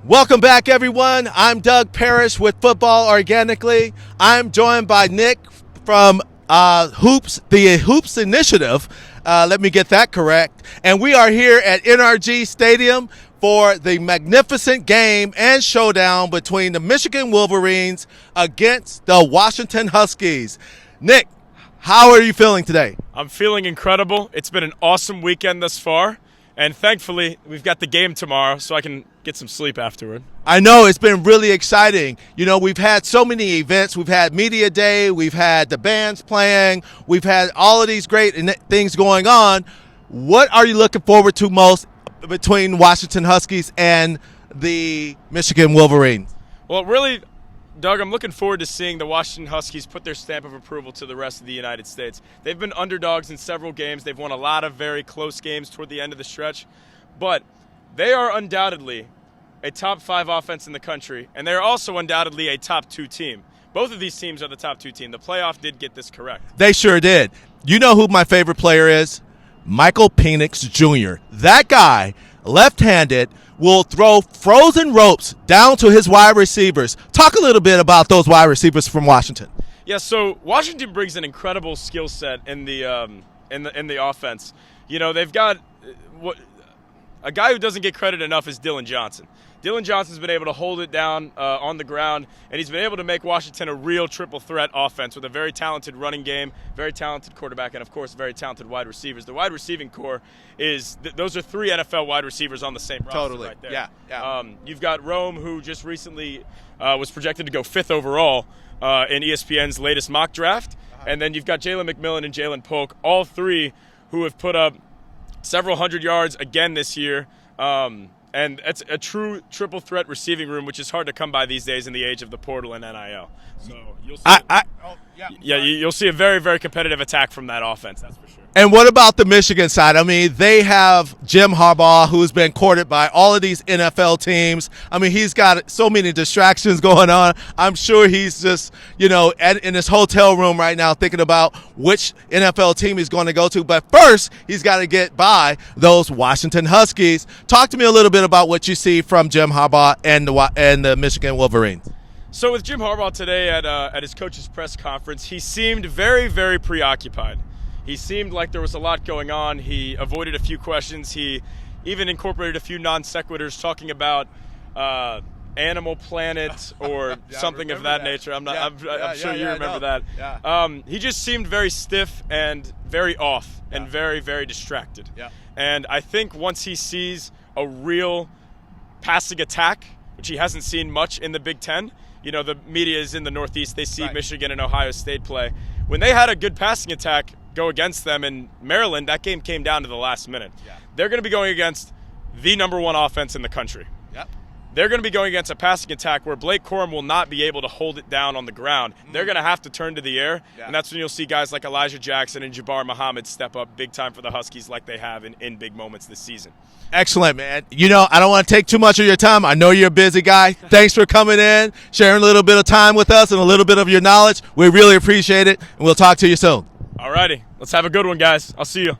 Welcome back, everyone. I'm Doug Parrish with Football Organically. I'm joined by Nick from the Hoops Initiative. Let me get that correct. And we are here at NRG Stadium for the magnificent game and showdown between the Michigan Wolverines against the Washington Huskies. Nick, how are you feeling today? I'm feeling incredible. It's been an awesome weekend thus far. And thankfully, we've got the game tomorrow, so I can get some sleep afterward. I know, it's been really exciting. You know, we've had so many events. We've had Media Day. We've had the bands playing. We've had all of these great things going on. What are you looking forward to most between Washington Huskies and the Michigan Wolverines? Well, really, Doug, I'm looking forward to seeing the Washington Huskies put their stamp of approval to the rest of the United States. They've been underdogs in several games. They've won a lot of very close games toward the end of the stretch. But they are undoubtedly a top 5 offense in the country, and they're also undoubtedly a top 2 team. Both of these teams are the top 2 team. The playoff did get this correct. They sure did. You know who my favorite player is? Michael Penix Jr. That guy, left-handed, will throw frozen ropes down to his wide receivers. Talk a little bit about those wide receivers from Washington. Yeah, so Washington brings an incredible skill set in the offense. You know, they've got a guy who doesn't get credit enough is Dylan Johnson. Dylan Johnson's been able to hold it down on the ground, and he's been able to make Washington a real triple threat offense with a very talented running game, very talented quarterback, and, of course, very talented wide receivers. The wide receiving core those are 3 NFL wide receivers on the same roster right there. Yeah. You've got Rome, who just recently was projected to go 5th overall in ESPN's latest mock draft. And then you've got Jalen McMillan and Jalen Polk, all 3 who have put up several hundred yards again this year. And it's a true triple threat receiving room, which is hard to come by these days in the age of the portal and NIL. So you'll see you'll see a very, very competitive attack from that offense, that's for sure. And what about the Michigan side? I mean, they have Jim Harbaugh, who's been courted by all of these NFL teams. I mean, he's got so many distractions going on. I'm sure he's just, in his hotel room right now thinking about which NFL team he's going to go to. But first, he's got to get by those Washington Huskies. Talk to me a little bit about what you see from Jim Harbaugh and the Michigan Wolverines. So with Jim Harbaugh today at his coach's press conference, he seemed very, very preoccupied. He seemed like there was a lot going on. He avoided a few questions. He even incorporated a few non sequiturs talking about Animal Planet or something of that nature. I'm sure you remember that. Yeah. He just seemed very stiff and very off and very, very distracted. Yeah. And I think once he sees a real passing attack, which he hasn't seen much in the Big Ten, the media is in the Northeast. They see Michigan and Ohio State play. When they had a good passing attack go against them in Maryland, that game came down to the last minute. Yeah. They're going to be going against the number 1 offense in the country. Yep. They're going to be going against a passing attack where Blake Corum will not be able to hold it down on the ground. They're going to have to turn to the air, and that's when you'll see guys like Elijah Jackson and Jabbar Muhammad step up big time for the Huskies like they have in big moments this season. Excellent, man. I don't want to take too much of your time. I know you're a busy guy. Thanks for coming in, sharing a little bit of time with us and a little bit of your knowledge. We really appreciate it, and we'll talk to you soon. All righty. Let's have a good one, guys. I'll see you.